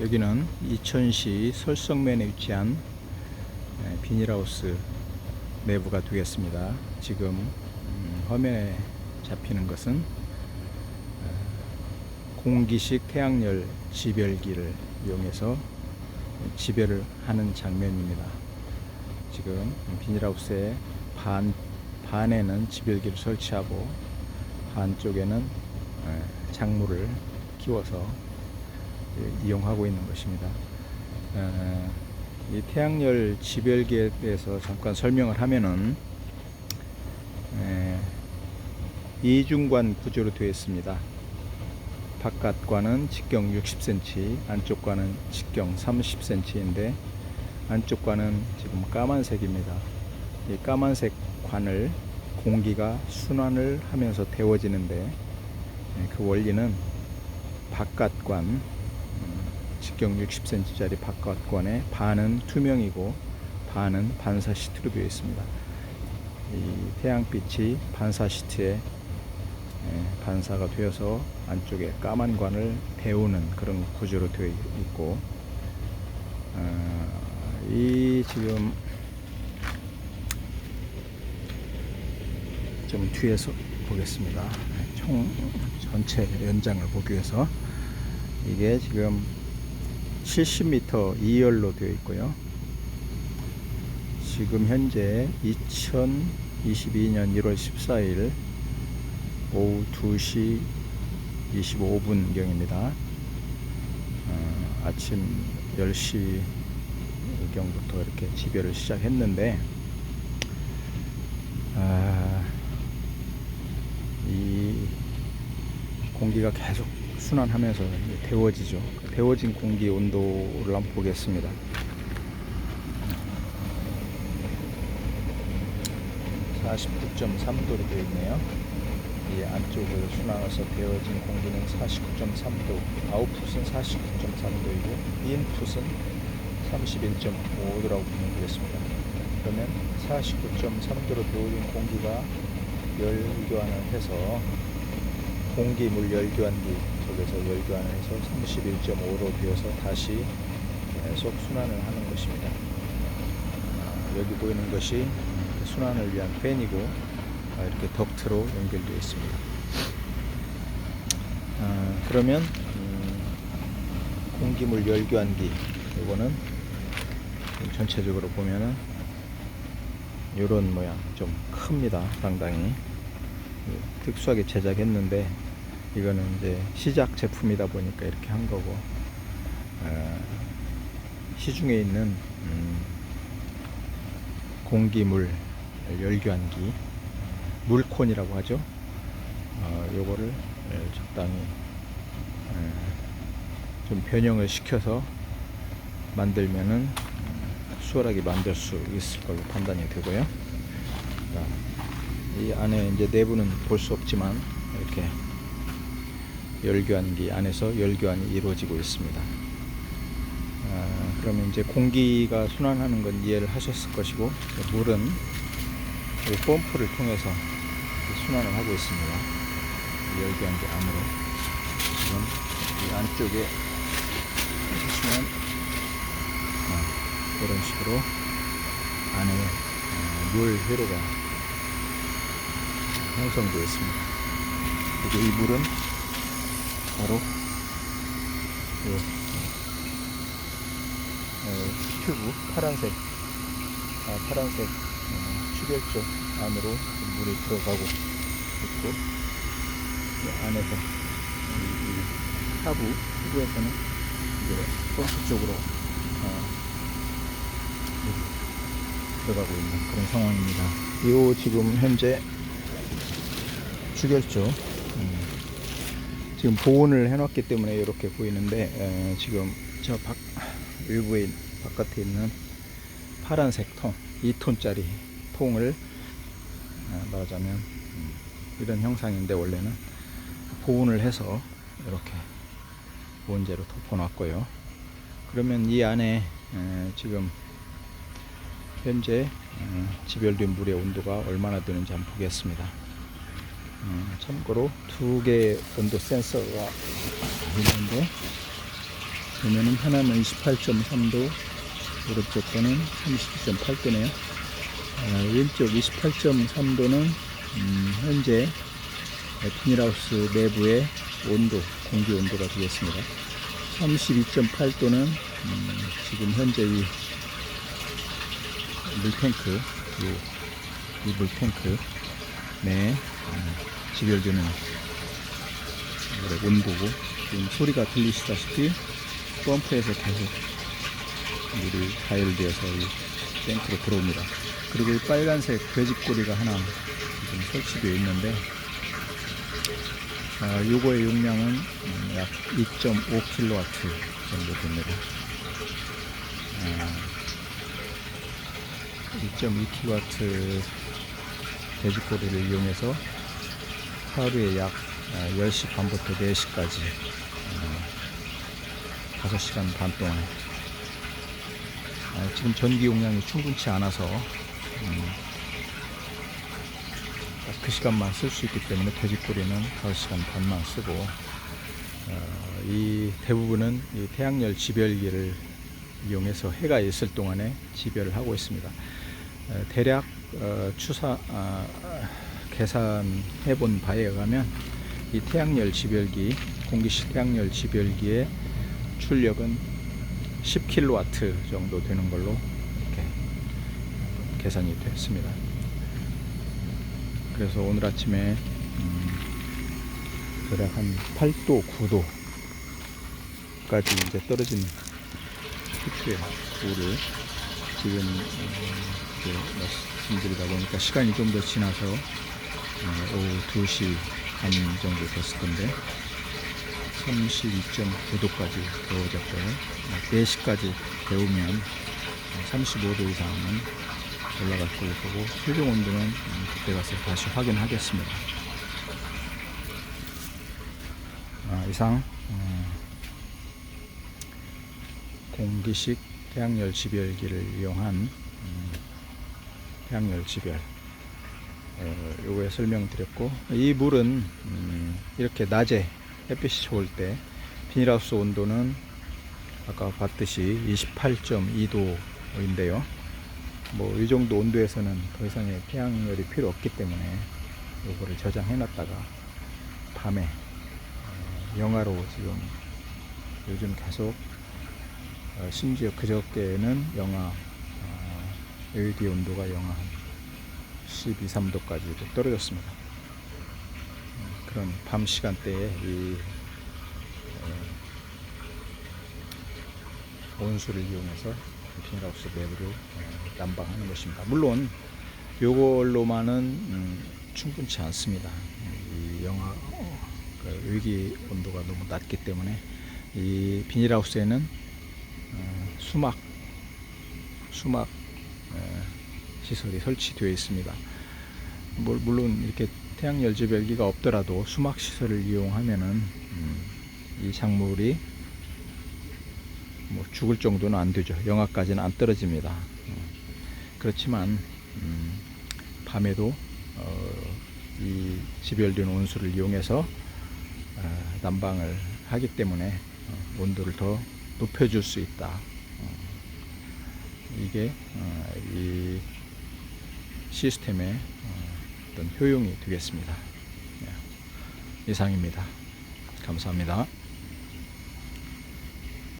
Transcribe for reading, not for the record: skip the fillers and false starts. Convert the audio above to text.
여기는 이천시 설성면에 위치한 비닐하우스 내부가 되겠습니다. 지금 화면에 잡히는 것은 공기식 태양열 지별기를 이용해서 지별을 하는 장면입니다. 지금 비닐하우스의 반에는 지별기를 설치하고 반쪽에는 작물을 키워서 이용하고 있는 것입니다. 이 태양열 지별기에 대해서 잠깐 설명을 하면은 이중관 구조로 되어 있습니다. 바깥관은 직경 60cm, 안쪽관은 직경 30cm인데 안쪽관은 지금 까만색입니다. 이 까만색 관을 공기가 순환을 하면서 데워지는데 그 원리는 바깥관 직경 60cm짜리 바깥관의 반은 투명이고 반은 반사 시트로 되어 있습니다. 이 태양빛이 반사 시트에 반사가 되어서 안쪽에 까만 관을 데우는 그런 구조로 되어 있고, 이 지금 좀 뒤에서 보겠습니다. 총 전체 연장을 보기 위해서 이게 지금 70m 2열로 되어 있고요. 지금 현재 2022년 1월 14일 오후 2시 25분경입니다. 아침 10시 경부터 이렇게 지별을 시작했는데, 이 공기가 계속 순환하면서 데워지죠. 데워진 공기 온도를 한번 보겠습니다. 49.3도로 되어 있네요. 이 안쪽을 순환해서 데워진 공기는 49.3도, 아웃풋은 49.3도이고 인풋은 31.5도라고 보면 되겠습니다. 그러면 49.3도로 데워진 공기가 열교환을 해서 공기물 열교환기 쪽에서 열교환을 해서 31.5로 되어서 다시 계속 순환을 하는 것입니다. 여기 보이는 것이 순환을 위한 팬이고 이렇게 덕트로 연결되어 있습니다. 그러면 공기물 열교환기, 이거는 전체적으로 보면은 이런 모양, 좀 큽니다. 상당히 특수하게 제작했는데 이거는 이제 시작 제품이다 보니까 이렇게 한 거고, 시중에 있는 공기물 열교환기, 물콘이라고 하죠. 요거를 적당히 좀 변형을 시켜서 만들면은 수월하게 만들 수 있을 걸로 판단이 되고요. 이 안에 이제 내부는 볼 수 없지만 이렇게 열교환기 안에서 열교환이 이루어지고 있습니다. 그러면 이제 공기가 순환하는 건 이해를 하셨을 것이고, 물은 이 펌프를 통해서 순환을 하고 있습니다. 열교환기 안으로. 지금 이 안쪽에 보시면 이런 식으로 안에 물 회로가 형성되어 있습니다. 그리고 이 물은 바로 튜브 파란색 추결조 안으로 물이 들어가고 있고, 이 안에서 이 하부에서는 이제 펌프 쪽으로 들어가고 있는 그런 상황입니다. 이 지금 현재 추결조 지금 보온을 해놨기 때문에 이렇게 보이는데, 지금 저 일부에 바깥에 있는 파란색 통, 2톤짜리 통을 말하자면 이런 형상인데, 원래는 보온을 해서 이렇게 보온재로 덮어놨고요. 그러면 이 안에 지금 현재 지별된 물의 온도가 얼마나 되는지 한번 보겠습니다. 참고로 두 개의 온도 센서가 있는데, 보면은 하나는 28.3도, 오른쪽 거는 32.8도네요. 왼쪽 28.3도는 현재 비닐하우스 내부의 온도, 공기 온도가 되겠습니다. 32.8도는 지금 현재 이 물탱크, 이 물탱크 내 집열되는 온도고, 지금 소리가 들리시다시피 펌프에서 계속 물이 가열되어서 이 탱크로 들어옵니다. 그리고 이 빨간색 돼지꼬리가 하나 지금 설치되어 있는데, 요거의 용량은 약 2.5kW 정도 됩니다. 2.2kW 돼지꼬리를 이용해서 하루에 약 10시 반부터 4시까지 5시간 반 동안, 지금 전기 용량이 충분치 않아서 그 시간만 쓸 수 있기 때문에 돼지꼬리는 5시간 반만 쓰고, 이 대부분은 이 태양열 지별기를 이용해서 해가 있을 동안에 지별을 하고 있습니다. 대략 계산해 본 바에 의하면 이 태양열 지별기, 공기식 태양열 지별기의 출력은 10kW 정도 되는 걸로 이렇게 계산이 됐습니다. 그래서 오늘 아침에 대략 한 8도, 9도까지 이제 떨어진 히트의 물을 지금 말씀드리다 보니까 시간이 좀 더 지나서 오후 2시 반 정도 됐을 건데 32.9도까지 데워졌고요. 4시까지 데우면 35도 이상은 올라갈 걸로 보고, 최종 온도는 그때 가서 다시 확인하겠습니다. 이상 공기식 태양열 지별기를 이용한 태양열 지별 요거에 설명드렸고, 이 물은 이렇게 낮에 햇빛이 좋을 때 비닐하우스 온도는 아까 봤듯이 28.2도인데요. 뭐 이 정도 온도에서는 더 이상의 태양열이 필요 없기 때문에 요거를 저장해 놨다가 밤에 영하로 지금 요즘 계속 심지어 그저께는 영하 LED 온도가 영하 12, 13도까지도 떨어졌습니다. 그런 밤 시간대에 이 온수를 이용해서 비닐하우스 내부를 난방하는 것입니다. 물론 이걸로만은 충분치 않습니다. 이 영하 외기 온도가 너무 낮기 때문에 이 비닐하우스에는 수막 시설이 설치되어 있습니다. 물론 이렇게 태양열 지별기가 없더라도 수막 시설을 이용하면은 이 작물이 뭐 죽을 정도는 안 되죠. 영하까지는 안 떨어집니다. 그렇지만 밤에도 이 지별된 온수를 이용해서 난방을 하기 때문에 온도를 더 높여줄 수 있다. 이게 이 시스템의 어떤 효용이 되겠습니다. 이상입니다. 감사합니다.